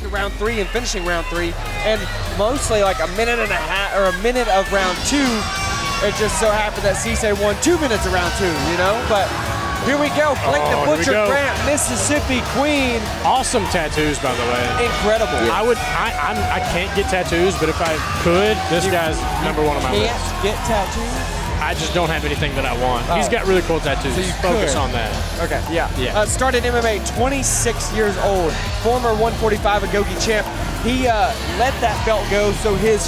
through round 3 and finishing round 3, and mostly like a minute and a half or a minute of round 2. It just so happened that Cisse won 2 minutes of round 2, you know? But here we go. Blake the Butcher Grant, Mississippi Queen. Awesome tattoos, by the way. Incredible. Yeah. I can't get tattoos, but if I could, this guy's number 1 on my list. Can't get tattoos? I just don't have anything that I want. He's got really cool tattoos. So you focus on that. Okay, yeah. Started MMA, 26 years old, former 145 Agogi champ. He let that belt go so his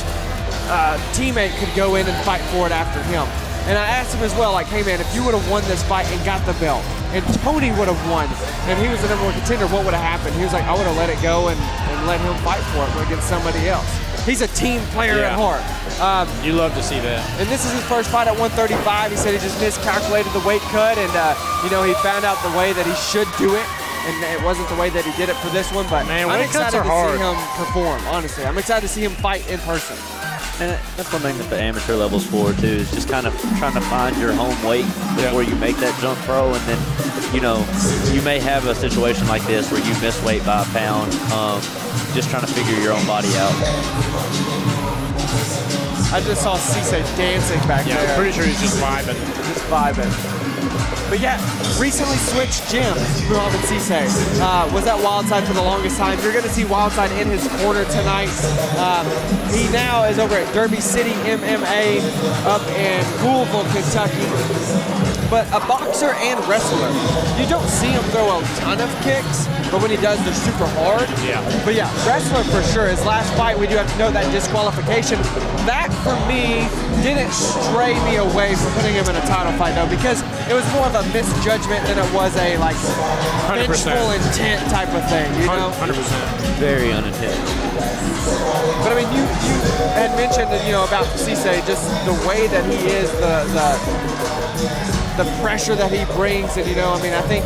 teammate could go in and fight for it after him. And I asked him as well, like, hey man, if you would have won this fight and got the belt, and Tony would have won, and he was the #1 contender, what would have happened? He was like, I would have let it go and let him fight for it against somebody else. He's a team player at heart. You love to see that. And this is his first fight at 135. He said he just miscalculated the weight cut, and you know, he found out the way that he should do it, and it wasn't the way that he did it for this one. But man, I'm weight cuts excited are to hard. see him perform. Honestly, I'm excited to see him fight in person. And that's one thing that the amateur level's for too, is just kind of trying to find your home weight before you make that jump pro. And then, you know, you may have a situation like this where you miss weight by a pound, just trying to figure your own body out. I just saw Cisse dancing back there. Yeah, I'm pretty sure he's just vibing. Just vibing. But yeah, recently switched gyms, Mouhamed Cisse. Was at Wildside for the longest time. You're going to see Wildside in his corner tonight. He now is over at Derby City MMA up in Louisville, Kentucky. But a boxer and wrestler. You don't see him throw a ton of kicks, but when he does, they're super hard. Yeah. But yeah, wrestler for sure. His last fight, we do have to know that disqualification. That, for me, didn't stray me away from putting him in a title fight, though, because it was more of a misjudgment than it was a, like, 100%. vengeful intent type of thing, you know? 100%. Very unintentional. But I mean, you had mentioned, you know, about Cisse, just the way that he is, the pressure that he brings, and, you know, I mean, I think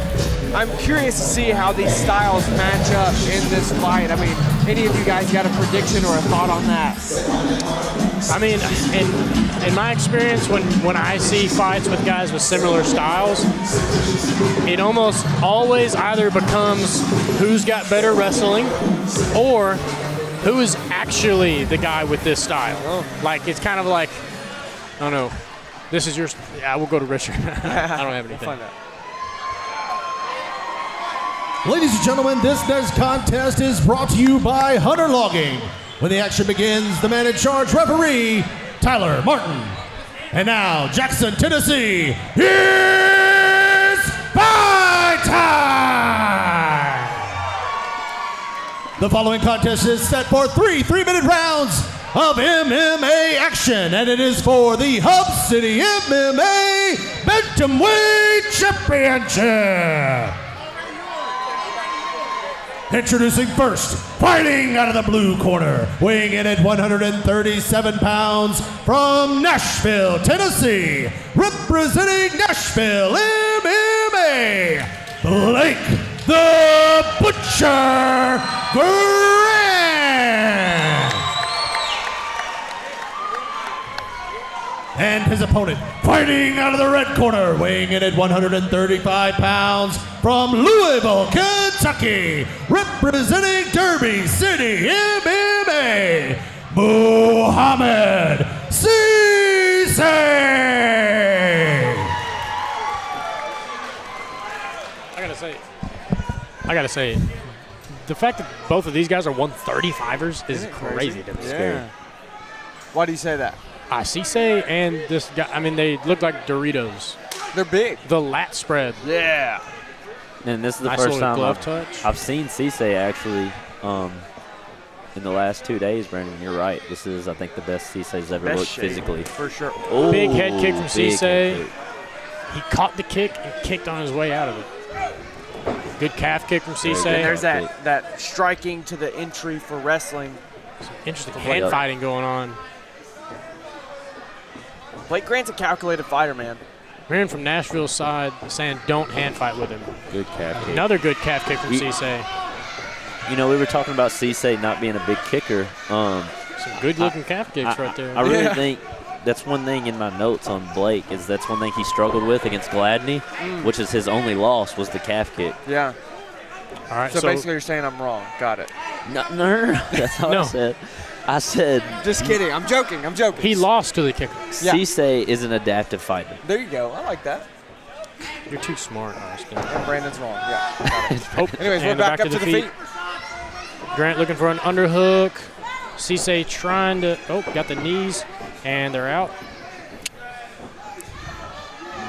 I'm curious to see how these styles match up in this fight. I mean, any of you guys got a prediction or a thought on that? I mean, in my experience, when I see fights with guys with similar styles, it almost always either becomes who's got better wrestling or who is actually the guy with this style. Oh. Like, it's kind of like, I don't know, this is yours. Yeah, we'll go to Richard. I don't have anything. We'll find out. Ladies and gentlemen, this next contest is brought to you by Hunter Logging. When the action begins, the man in charge, referee, Tyler Martin. And now, Jackson, Tennessee, here's fight time! The following contest is set for 3 3-minute rounds of MMA action, and it is for the Hub City MMA Bantamweight Championship. Introducing first, fighting out of the blue corner, weighing in at 137 pounds from Nashville, Tennessee, representing Nashville MMA, Blake the Butcher Grant. And his opponent, fighting out of the red corner, weighing in at 135 pounds from Louisville, Kentucky, representing Derby City MMA, Mouhamed Cisse. I gotta say, the fact that both of these guys are 135ers is crazy to me. Yeah. Why do you say that? Cisse and this guy, I mean, they look like Doritos. They're big. The lat spread. Yeah. And this is the Nice first little time glove touch. I've seen Cisse actually in the last 2 days, Brandon. You're right. This is, I think, the best Cisse's ever looked physically. For sure. Ooh, Big head kick from big Cisse. head kick. He caught the kick and kicked on his way out of it. Good calf kick from Cisse. And there's that striking to the entry for wrestling. Interesting hand fighting going on. Blake Grant's a calculated fighter, man. Hearing from Nashville's side saying don't hand fight with him. Good calf kick. Another good calf kick from Cisse. You know, we were talking about Cisse not being a big kicker. Some good-looking calf kicks right there. I really think that's one thing in my notes on Blake is that's one thing he struggled with against Gladney, which is his only loss was the calf kick. Yeah. All right, So basically you're saying I'm wrong. Got it. No. That's not what I said. I said. Just kidding. I'm joking. He lost to the kicker. Yeah. Cisse is an adaptive fighter. There you go. I like that. You're too smart, Austin. And Brandon's wrong. Yeah. Got it. Oh, Anyways, we're and back up to the feet. Grant looking for an underhook. Cisse trying to. Oh, got the knees, and they're out.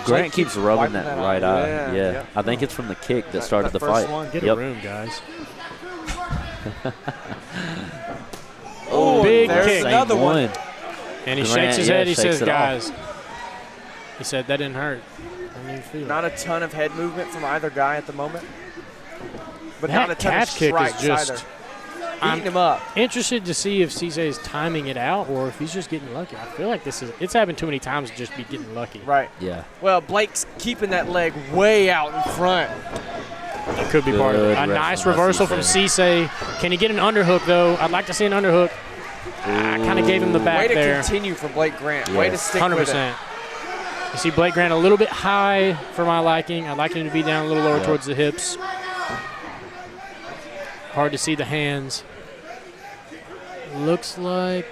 Grant keeps rubbing that right eye. Yeah. Yeah. I think it's from the kick that started the fight. Get a room, guys. Oh, big there's kick. another one. And he Grant, shakes his head. He shakes says, it guys. off. He said, that didn't hurt. How do you feel? Not a ton of head movement from either guy at the moment. But That not a ton of calf kick is strikes just- either. Eating him up. Interested to see if Cisse is timing it out or if he's just getting lucky. I feel like it's happened too many times to just be getting lucky. Right. Yeah. Well, Blake's keeping that leg way out in front. It could be part of it. Good A nice wrestling by reversal from Cisse. Can he get an underhook, though? I'd like to see an underhook. Kind of gave him the back Way to there. continue for Blake Grant. Way to Yes. stick with it. 100%. You see Blake Grant a little bit high for my liking. I'd like him to be down a little lower towards the hips. Hard to see the hands. Looks like.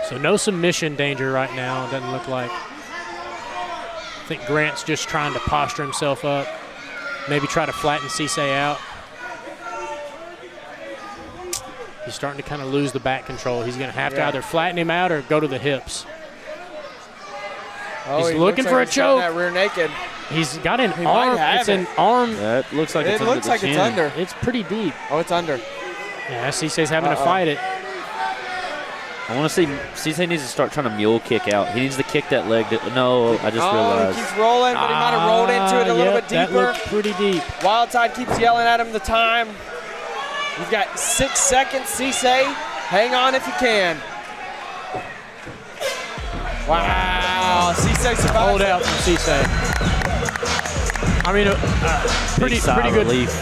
So no submission danger right now, it doesn't look like. I think Grant's just trying to posture himself up. Maybe try to flatten Cisse out. He's starting to kind of lose the back control. He's going to have to either flatten him out or go to the hips. Oh, He's he looking looks for like a he's got choke. that rear naked. He's got an might arm. have It's an arm. That looks like It it's under looks the like it's chin. under. It's pretty deep. Oh, it's under. Yeah, Cisse's having to fight it. I want to see Cisse needs to start trying to mule kick out. He needs to kick that leg. No, I just realized. He keeps rolling, but he might have rolled into it a little bit That deeper. looked pretty deep. Wildside keeps yelling at him the time. You've got 6 seconds, Cisse. Hang on if you can. Wow, Cisse survived. Hold out from Cisse. I mean,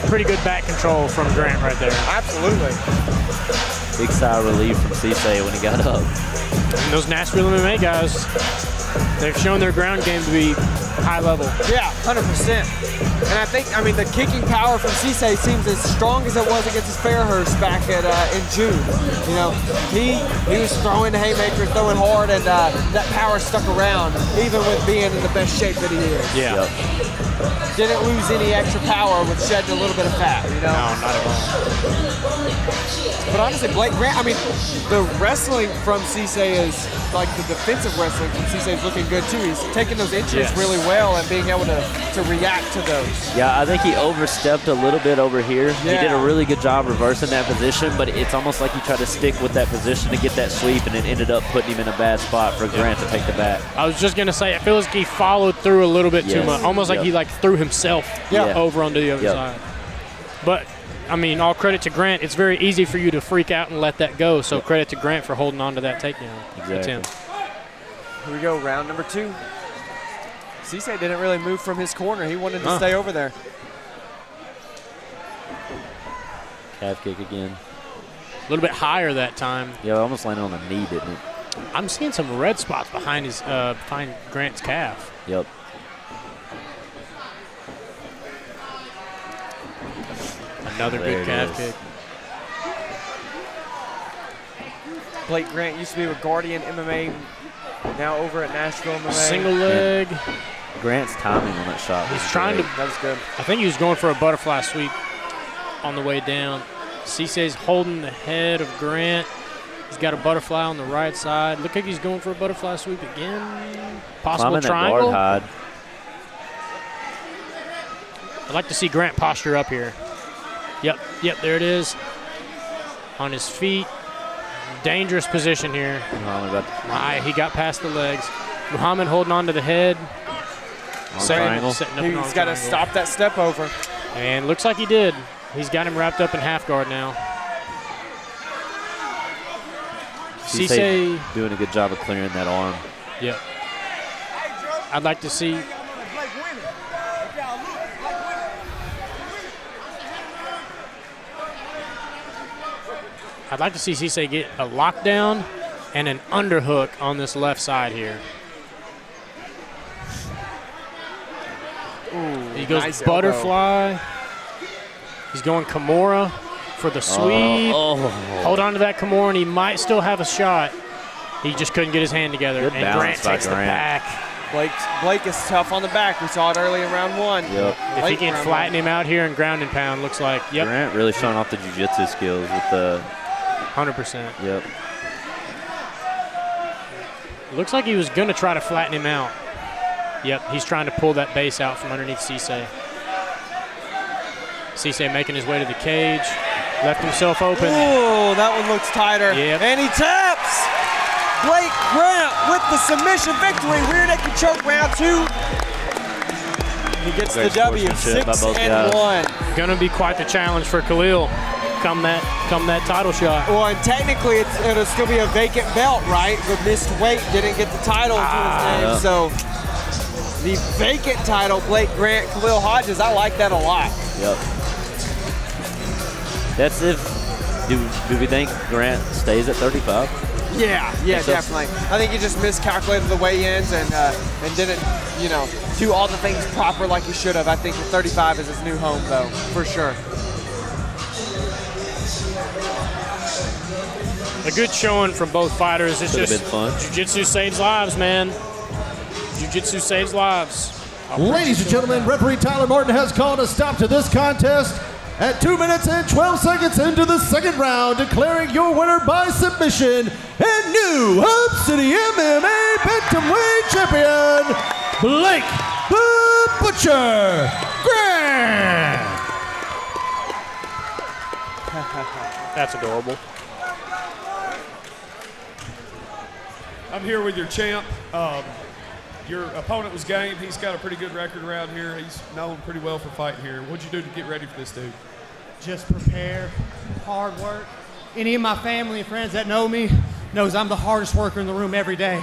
pretty good back control from Grant right there. Absolutely. Big sigh of relief from Cisse when he got up. And those Nashville MMA guys, they've shown their ground game to be high level. Yeah, 100%. And I think, the kicking power from Cisse seems as strong as it was against Fairhurst back in June. You know, he was throwing haymakers, throwing hard, and that power stuck around, even with being in the best shape that he is. Yeah. Yep. Didn't lose any extra power with shedding a little bit of fat, you know? No, not at all. But honestly, Blake Grant, the wrestling from Cisse is, like the defensive wrestling from Cisse is looking good too. He's taking those inches really well and being able to react to those. Yeah, I think he overstepped a little bit over here. He did a really good job reversing that position, but it's almost like he tried to stick with that position to get that sweep, and it ended up putting him in a bad spot for Grant to take the back. I was just going to say, I feel like he followed through a little bit too much. Almost like he threw himself over onto the other side. But, all credit to Grant. It's very easy for you to freak out and let that go, so credit to Grant for holding on to that takedown. Exactly. Here we go, round number 2. Cisse didn't really move from his corner. He wanted to stay over there. Calf kick again. A little bit higher that time. Yeah, almost landed on the knee, didn't it? I'm seeing some red spots behind behind Grant's calf. Yep. Another good calf kick. Blake Grant used to be with Guardian MMA, now over at Nashville MMA. Single leg. Grant's timing on that shot. He's trying to. That was good. I think he was going for a butterfly sweep on the way down. Cisse's holding the head of Grant. He's got a butterfly on the right side. Look like he's going for a butterfly sweep again. Possible climbing triangle. That guard hide. I'd like to see Grant posture up here. Yep, there it is. On his feet. Dangerous position here. He got past the legs. Mouhamed holding on to the head. Triangle. He's got to stop that step over. And looks like he did. He's got him wrapped up in half guard now. Cisse doing a good job of clearing that arm. Yep. I'd like to see. I'd like to see Cisse get a lockdown and an underhook on this left side here. Ooh, He goes nice butterfly. He's going Kimura for the sweep. Hold on to that Kimura, and he might still have a shot. He just couldn't get his hand together. Good and Grant takes the back. Blake is tough on the back. We saw it early in round 1. Yep. If he can flatten him out here and ground and pound, looks like, yep. Grant really showing off the jiu-jitsu skills with the 100%. Yep. Looks like he was going to try to flatten him out. Yep, he's trying to pull that base out from underneath Cisse. Cisse making his way to the cage. Left himself open. Oh, that one looks tighter. Yep. And he taps. Blake Grant with the submission victory. Rear naked choke round 2. He gets the W, 6-1. Gonna be quite the challenge for Khalil come that title shot. Well, and technically it'll still be a vacant belt, right? The missed weight didn't get the title to his name. Yeah. So the vacant title, Blake Grant, Khalil Hodges, I like that a lot. Yep. That's if, do we think Grant stays at 35? Yeah, definitely. I think he just miscalculated the weigh-ins and didn't, do all the things proper like he should have. I think the 35 is his new home, though, for sure. A good showing from both fighters. It's just fun. Jiu-jitsu saves lives, man. Jiu-jitsu saves lives. Ladies and gentlemen, referee Tyler Martin has called a stop to this contest at 2 minutes and 12 seconds into the second round, declaring your winner by submission and new Hub City MMA Bantamweight Champion, Blake the Butcher Grant. That's adorable. I'm here with your champ. Your opponent was game. He's got a pretty good record around here. He's known pretty well for fighting here. What'd you do to get ready for this dude? Just prepare, hard work. Any of my family and friends that know me knows I'm the hardest worker in the room every day.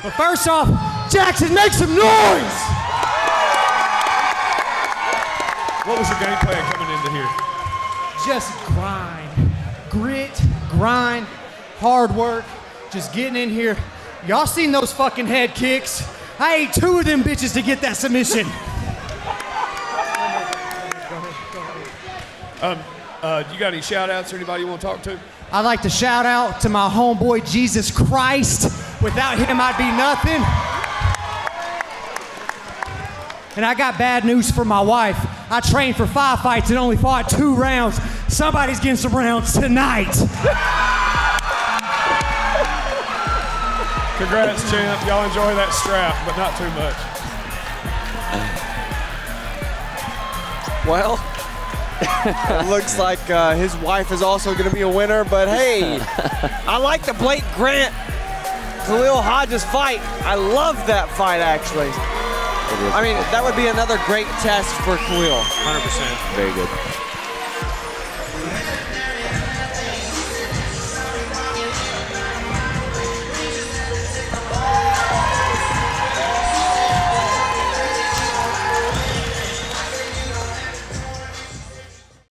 But first off, Jackson, make some noise! What was your game plan coming into here? Just grind, grit, grind, hard work, just getting in here. Y'all seen those fucking head kicks? I ate 2 of them bitches to get that submission. You got any shout outs or anybody you want to talk to? I'd like to shout out to my homeboy, Jesus Christ. Without him, I'd be nothing. And I got bad news for my wife. I trained for 5 fights and only fought 2 rounds. Somebody's getting some rounds tonight. Congrats, champ. Y'all enjoy that strap, but not too much. Well, it looks like his wife is also going to be a winner, but hey, I like the Blake Grant Khalil Hodges fight. I love that fight, actually. I mean, that would be another great test for Khalil. 100%. Very good.